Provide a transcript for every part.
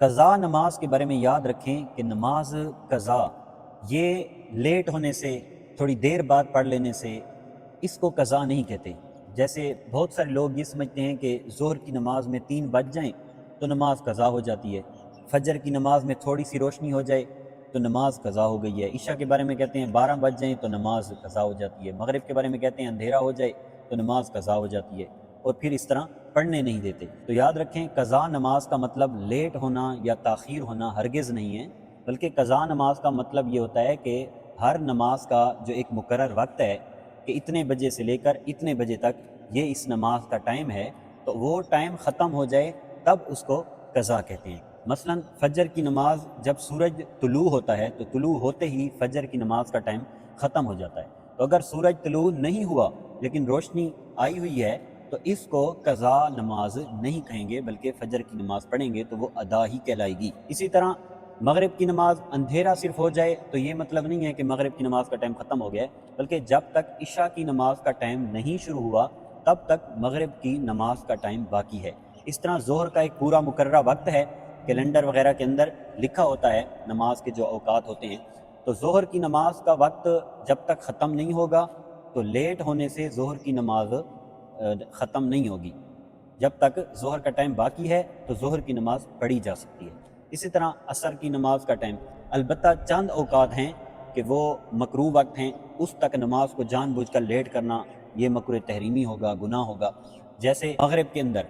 قضا نماز کے بارے میں یاد رکھیں کہ نماز قضا یہ لیٹ ہونے سے، تھوڑی دیر بعد پڑھ لینے سے، اس کو قضا نہیں کہتے۔ جیسے بہت سارے لوگ یہ سمجھتے ہیں کہ ظہر کی نماز میں 3 بج جائیں تو نماز قضا ہو جاتی ہے، فجر کی نماز میں تھوڑی سی روشنی ہو جائے تو نماز قضا ہو گئی ہے، عشاء کے بارے میں کہتے ہیں 12 بج جائیں تو نماز قضا ہو جاتی ہے، مغرب کے بارے میں کہتے ہیں اندھیرا ہو جائے تو نماز قضا ہو جاتی ہے، اور پھر اس طرح پڑھنے نہیں دیتے۔ تو یاد رکھیں قضا نماز کا مطلب لیٹ ہونا یا تاخیر ہونا ہرگز نہیں ہے، بلکہ قضا نماز کا مطلب یہ ہوتا ہے کہ ہر نماز کا جو ایک مقرر وقت ہے کہ اتنے بجے سے لے کر اتنے بجے تک یہ اس نماز کا ٹائم ہے، تو وہ ٹائم ختم ہو جائے تب اس کو قضا کہتے ہیں۔ مثلا فجر کی نماز جب سورج طلوع ہوتا ہے تو طلوع ہوتے ہی فجر کی نماز کا ٹائم ختم ہو جاتا ہے، تو اگر سورج طلوع نہیں ہوا لیکن روشنی آئی ہوئی ہے تو اس کو قضا نماز نہیں کہیں گے، بلکہ فجر کی نماز پڑھیں گے تو وہ ادا ہی کہلائے گی۔ اسی طرح مغرب کی نماز اندھیرا صرف ہو جائے تو یہ مطلب نہیں ہے کہ مغرب کی نماز کا ٹائم ختم ہو گیا ہے، بلکہ جب تک عشاء کی نماز کا ٹائم نہیں شروع ہوا تب تک مغرب کی نماز کا ٹائم باقی ہے۔ اس طرح ظہر کا ایک پورا مقررہ وقت ہے، کیلنڈر وغیرہ کے اندر لکھا ہوتا ہے نماز کے جو اوقات ہوتے ہیں، تو ظہر کی نماز کا وقت جب تک ختم نہیں ہوگا تو لیٹ ہونے سے ظہر کی نماز ختم نہیں ہوگی۔ جب تک ظہر کا ٹائم باقی ہے تو ظہر کی نماز پڑھی جا سکتی ہے۔ اسی طرح عصر کی نماز کا ٹائم، البتہ چند اوقات ہیں کہ وہ مکروہ وقت ہیں، اس تک نماز کو جان بوجھ کر لیٹ کرنا یہ مکروہ تحریمی ہوگا، گناہ ہوگا۔ جیسے مغرب کے اندر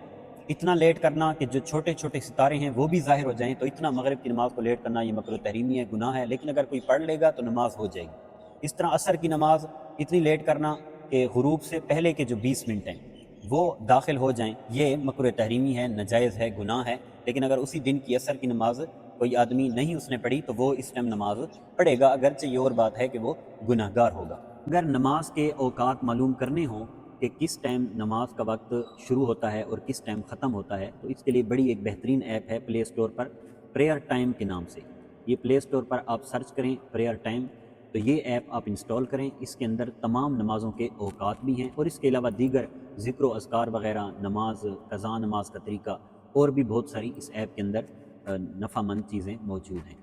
اتنا لیٹ کرنا کہ جو چھوٹے چھوٹے ستارے ہیں وہ بھی ظاہر ہو جائیں، تو اتنا مغرب کی نماز کو لیٹ کرنا یہ مکروہ تحریمی ہے، گناہ ہے، لیکن اگر کوئی پڑھ لے گا تو نماز ہو جائے گی۔ اس طرح عصر کی نماز اتنی لیٹ کرنا کہ غروب سے پہلے کے جو 20 منٹ ہیں وہ داخل ہو جائیں، یہ مکروہ تحریمی ہے، ناجائز ہے، گناہ ہے، لیکن اگر اسی دن کی عصر کی نماز کوئی آدمی نہیں اس نے پڑھی تو وہ اس ٹائم نماز پڑھے گا، اگرچہ یہ اور بات ہے کہ وہ گناہ گار ہوگا۔ اگر نماز کے اوقات معلوم کرنے ہوں کہ کس ٹائم نماز کا وقت شروع ہوتا ہے اور کس ٹائم ختم ہوتا ہے، تو اس کے لیے بڑی ایک بہترین ایپ ہے پلے اسٹور پر، پریئر ٹائم کے نام سے۔ یہ پلے اسٹور پر آپ سرچ کریں پریئر ٹائم، تو یہ ایپ آپ انسٹال کریں، اس کے اندر تمام نمازوں کے اوقات بھی ہیں، اور اس کے علاوہ دیگر ذکر و اذکار وغیرہ، نماز، قضا نماز کا طریقہ، اور بھی بہت ساری اس ایپ کے اندر نفع مند چیزیں موجود ہیں۔